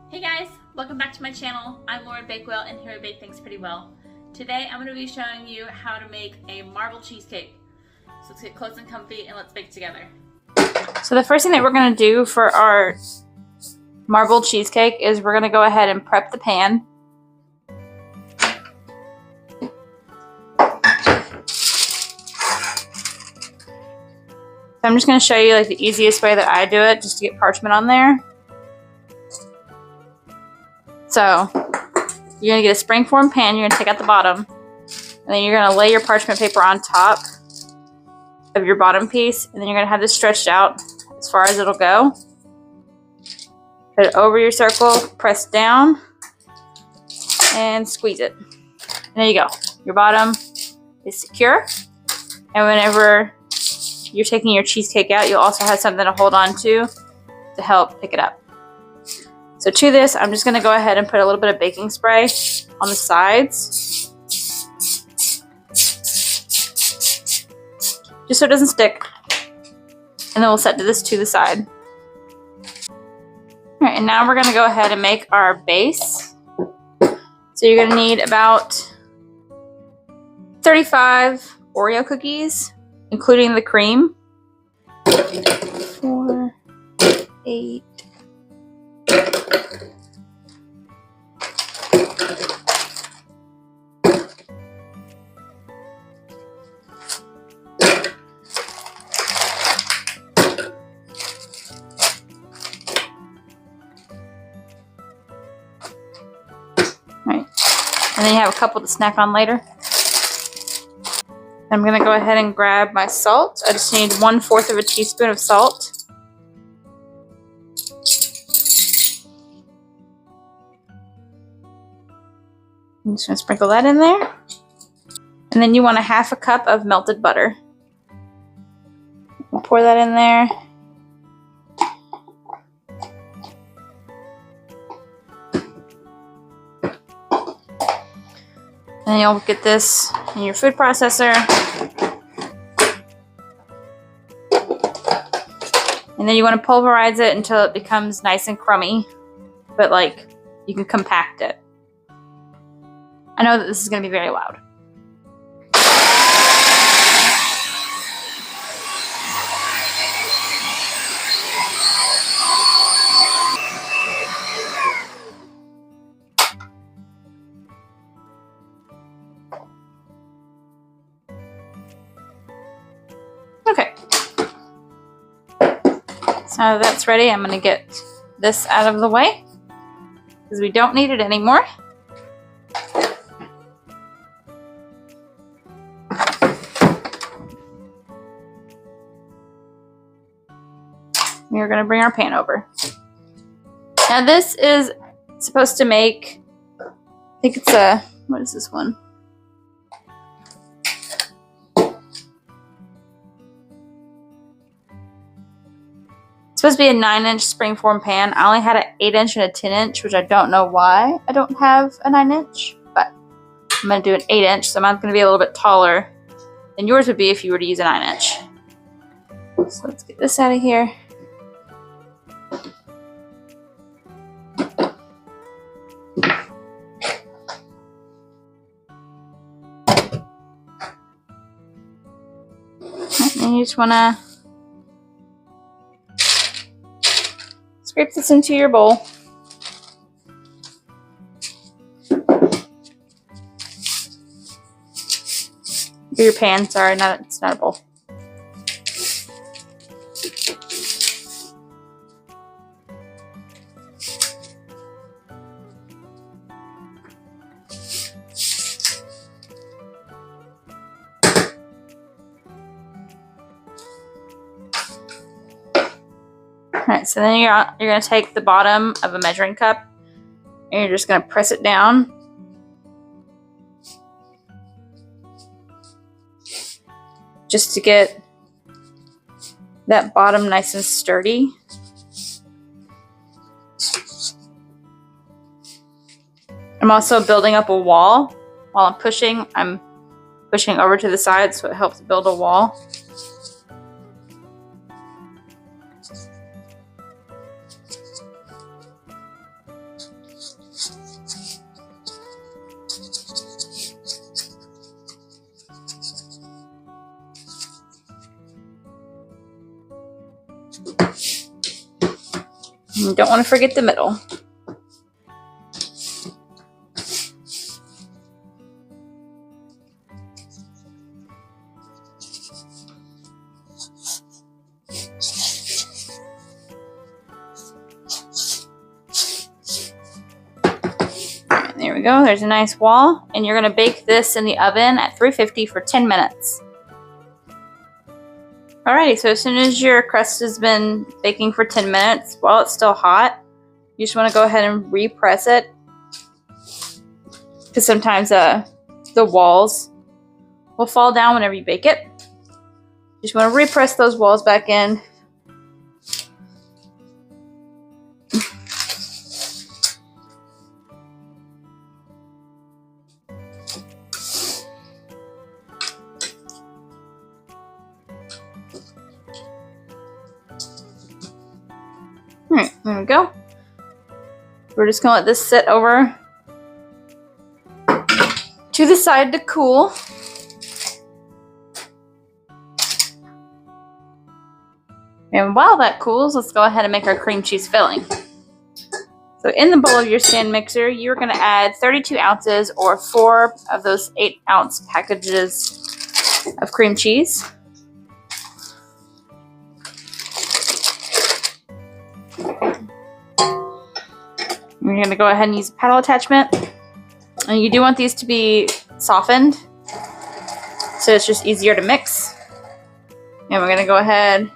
Hey guys, welcome back to my channel. I'm Lauren Bakewell and here at Bake Things Pretty Well. Today I'm going to be showing you how to make a marble cheesecake. So let's get close and comfy and let's bake together. So the first thing that we're going to do for our marble cheesecake is we're going to go ahead and prep the pan. So I'm just going to show you like the easiest way that I do it, just to get parchment on there. So you're going to get a springform pan, you're going to take out the bottom, and then you're going to lay your parchment paper on top of your bottom piece, and then you're going to have this stretched out as far as it'll go. Put it over your circle, press down, and squeeze it. And there you go. Your bottom is secure. And whenever you're taking your cheesecake out, you'll also have something to hold on to help pick it up. So to this, I'm just going to go ahead and put a little bit of baking spray on the sides, just so it doesn't stick. And then we'll set this to the side. All right, and now we're going to go ahead and make our base. So you're going to need about 35 Oreo cookies, including the cream. 4, 8. And then you have a couple to snack on later. I'm going to go ahead and grab my salt. I just need 1/4 of a teaspoon of salt. I'm just going to sprinkle that in there. And then you want 1/2 cup of melted butter. We'll pour that in there. And you'll get this in your food processor. And then you want to pulverize it until it becomes nice and crummy, but like you can compact it. I know that this is going to be very loud. Okay, so now that's ready, I'm going to get this out of the way because we don't need it anymore. We're going to bring our pan over. Now this is supposed to make, I think it's a, what is this one? It's supposed to be a 9-inch springform pan. I only had an 8-inch and a 10-inch, which I don't know why I don't have a 9-inch, but I'm going to do an 8-inch, so mine's going to be a little bit taller than yours would be if you were to use a 9-inch. So let's get this out of here. And you just want to scrape this into your bowl. Or your pan, sorry, it's not a bowl. Alright, so then you're going to take the bottom of a measuring cup and you're just going to press it down. Just to get that bottom nice and sturdy. I'm also building up a wall. While I'm pushing over to the side so it helps build a wall. You don't want to forget the middle. There we go, there's a nice wall, and you're going to bake this in the oven at 350 for 10 minutes. Alrighty, so as soon as your crust has been baking for 10 minutes, while it's still hot, you just want to go ahead and repress it, because sometimes the walls will fall down whenever you bake it. You just want to repress those walls back in. Alright, there we go. We're just gonna let this sit over to the side to cool. And while that cools, let's go ahead and make our cream cheese filling. So in the bowl of your stand mixer, you're gonna add 32 ounces or 4 of those 8-ounce packages of cream cheese. You're going to go ahead and use a paddle attachment. And you do want these to be softened, so it's just easier to mix. And we're going to go ahead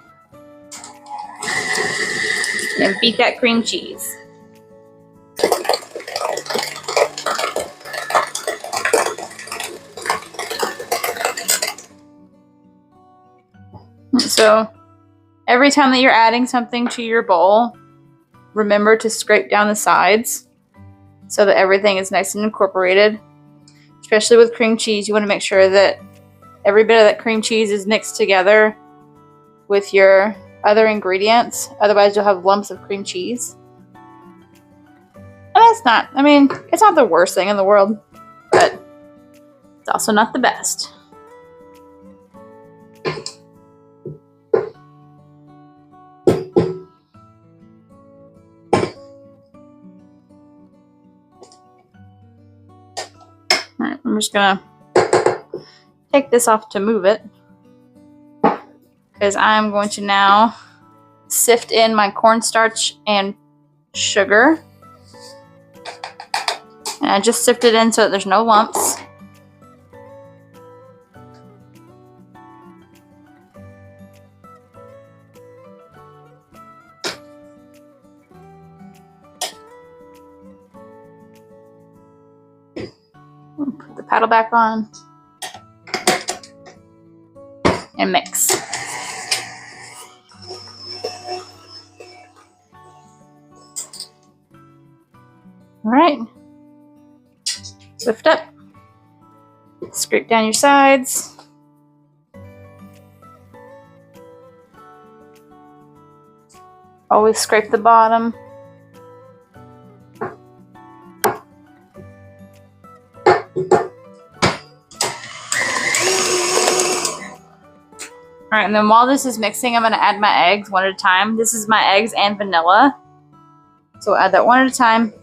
and beat that cream cheese. So every time that you're adding something to your bowl, remember to scrape down the sides so that everything is nice and incorporated. Especially with cream cheese, you want to make sure that every bit of that cream cheese is mixed together with your other ingredients. Otherwise, you'll have lumps of cream cheese. And that's not, I mean, it's not the worst thing in the world, but it's also not the best. Alright, I'm just gonna take this off to move it, because I'm going to now sift in my cornstarch and sugar. And I just sift it in so that there's no lumps. Put the paddle back on and mix. All right, lift up, scrape down your sides. Always scrape the bottom. Alright, and then while this is mixing, I'm going to add my eggs one at a time. This is my eggs and vanilla. So we'll add that one at a time.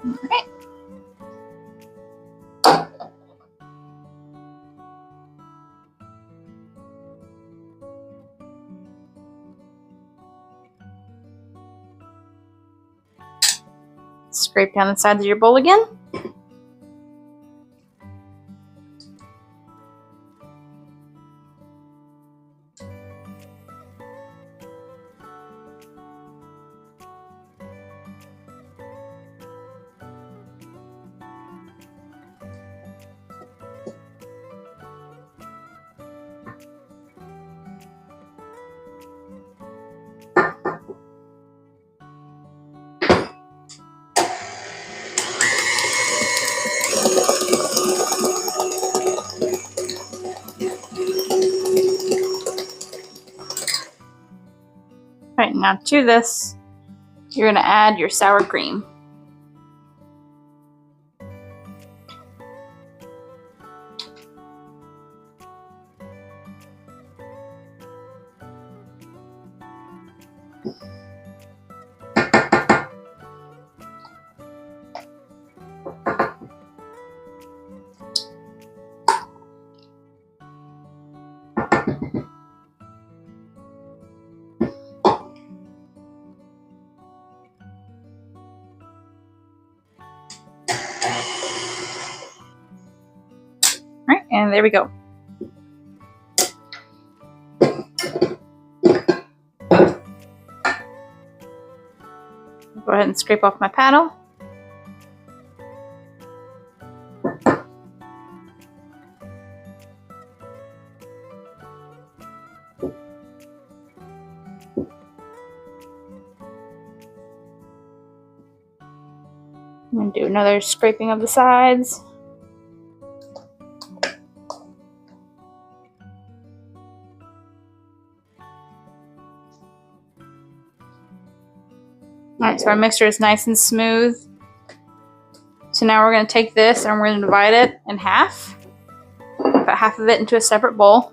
Alright. Scrape down the sides of your bowl again. Right, now to this, you're going to add your sour cream. Right, and there we go. Go ahead and scrape off my paddle. I'm going to do another scraping of the sides. Alright, so our mixture is nice and smooth. So now we're going to take this and we're going to divide it in half. Put half of it into a separate bowl.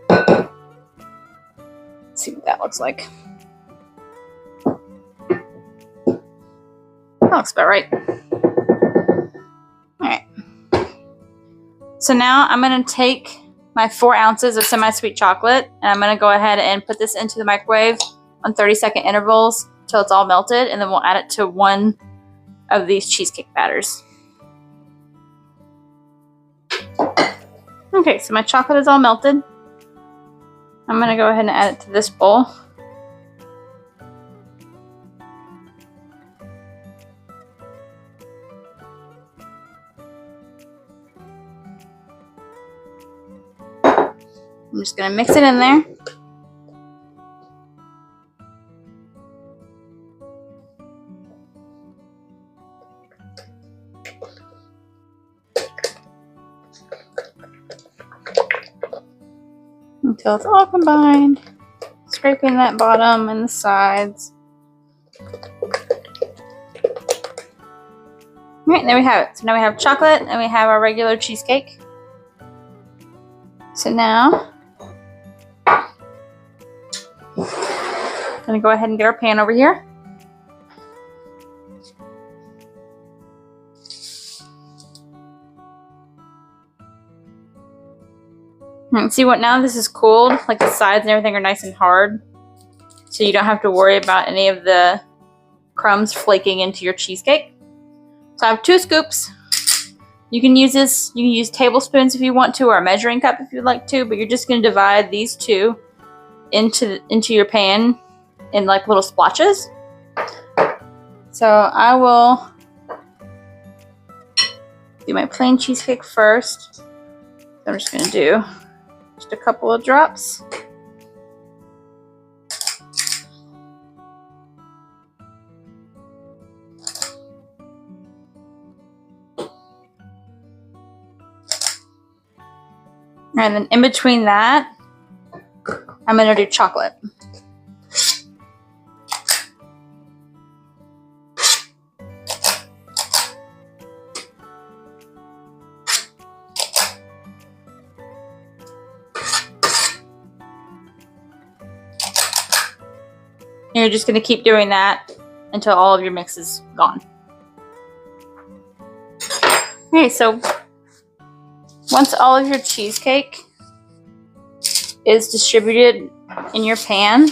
Let's see what that looks like. That looks about right. So now I'm going to take my 4 ounces of semi-sweet chocolate and I'm going to go ahead and put this into the microwave on 30-second intervals until it's all melted, and then we'll add it to one of these cheesecake batters. Okay, so my chocolate is all melted. I'm going to go ahead and add it to this bowl. I'm just going to mix it in there. Until it's all combined. Scraping that bottom and the sides. Alright, there we have it. So now we have chocolate and we have our regular cheesecake. So now, I'm going to go ahead and get our pan over here. And see what, now this is cooled, like the sides and everything are nice and hard. So you don't have to worry about any of the crumbs flaking into your cheesecake. So I have 2 scoops. You can use this, you can use tablespoons if you want to, or a measuring cup if you'd like to, but you're just going to divide these 2 into your pan in like little splotches. So I will do my plain cheesecake first. I'm just going to do just a couple of drops. And then in between that, I'm going to do chocolate. And you're just going to keep doing that until all of your mix is gone. Okay, so once all of your cheesecake is distributed in your pan,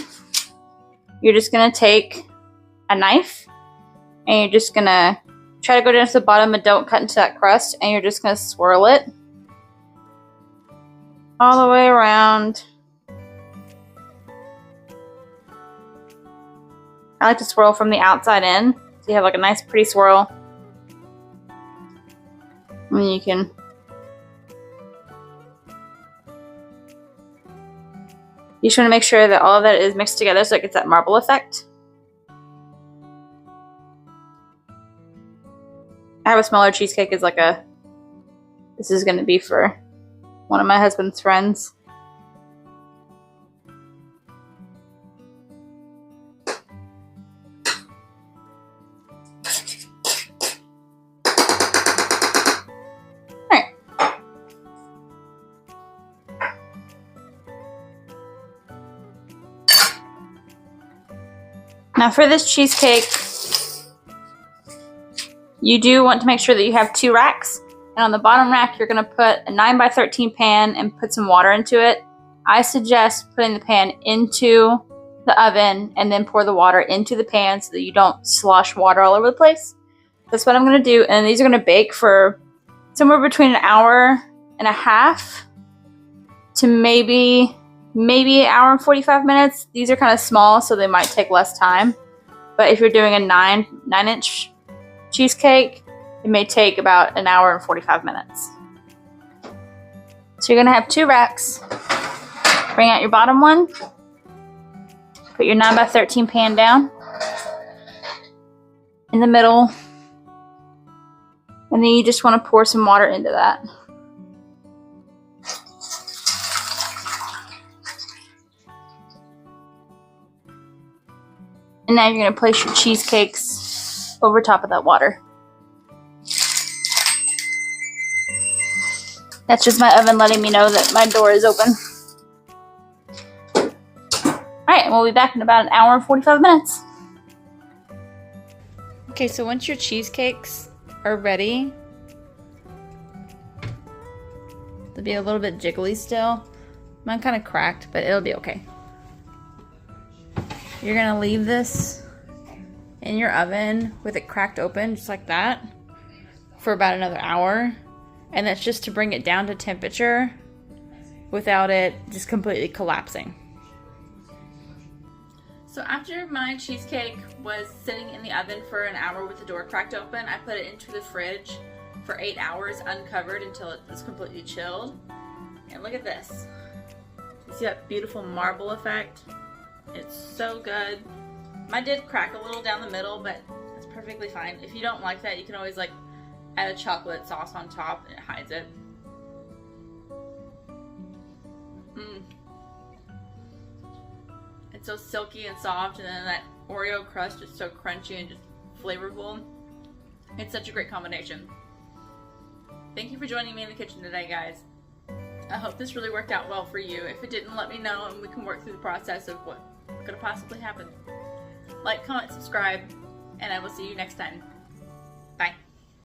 you're just going to take a knife and you're just going to try to go down to the bottom and don't cut into that crust, and you're just going to swirl it all the way around. I like to swirl from the outside in, so you have like a nice pretty swirl. And then you can you just want to make sure that all of that is mixed together so it gets that marble effect. I have a smaller cheesecake, is like a This is going to be for one of my husband's friends. Now for this cheesecake, you do want to make sure that you have 2 racks. And on the bottom rack, you're going to put a 9x13 pan and put some water into it. I suggest putting the pan into the oven and then pour the water into the pan so that you don't slosh water all over the place. That's what I'm going to do. And these are going to bake for somewhere between an hour and a half to maybe an hour and 45 minutes. These are kind of small, so they might take less time. But if you're doing a 9-inch cheesecake, it may take about an hour and 45 minutes. So you're going to have 2 racks. Bring out your bottom one. Put your 9x13 pan down in the middle. And then you just want to pour some water into that. And now you're going to place your cheesecakes over top of that water. That's just my oven letting me know that my door is open. Alright, and we'll be back in about an hour and 45 minutes. Okay, so once your cheesecakes are ready, they'll be a little bit jiggly still. Mine kind of cracked, but it'll be okay. You're gonna leave this in your oven with it cracked open, just like that, for about another hour. And that's just to bring it down to temperature without it just completely collapsing. So after my cheesecake was sitting in the oven for an hour with the door cracked open, I put it into the fridge for 8 hours uncovered until it was completely chilled. And look at this. You see that beautiful marble effect? It's so good. Mine did crack a little down the middle, but it's perfectly fine. If you don't like that, you can always like add a chocolate sauce on top and it hides it. It's so silky and soft, and then that Oreo crust is so crunchy and just flavorful. It's such a great combination. Thank you for joining me in the kitchen today, guys. I hope this really worked out well for you. If it didn't, let me know and we can work through the process of what could have possibly happened. Like, comment, subscribe, and I will see you next time.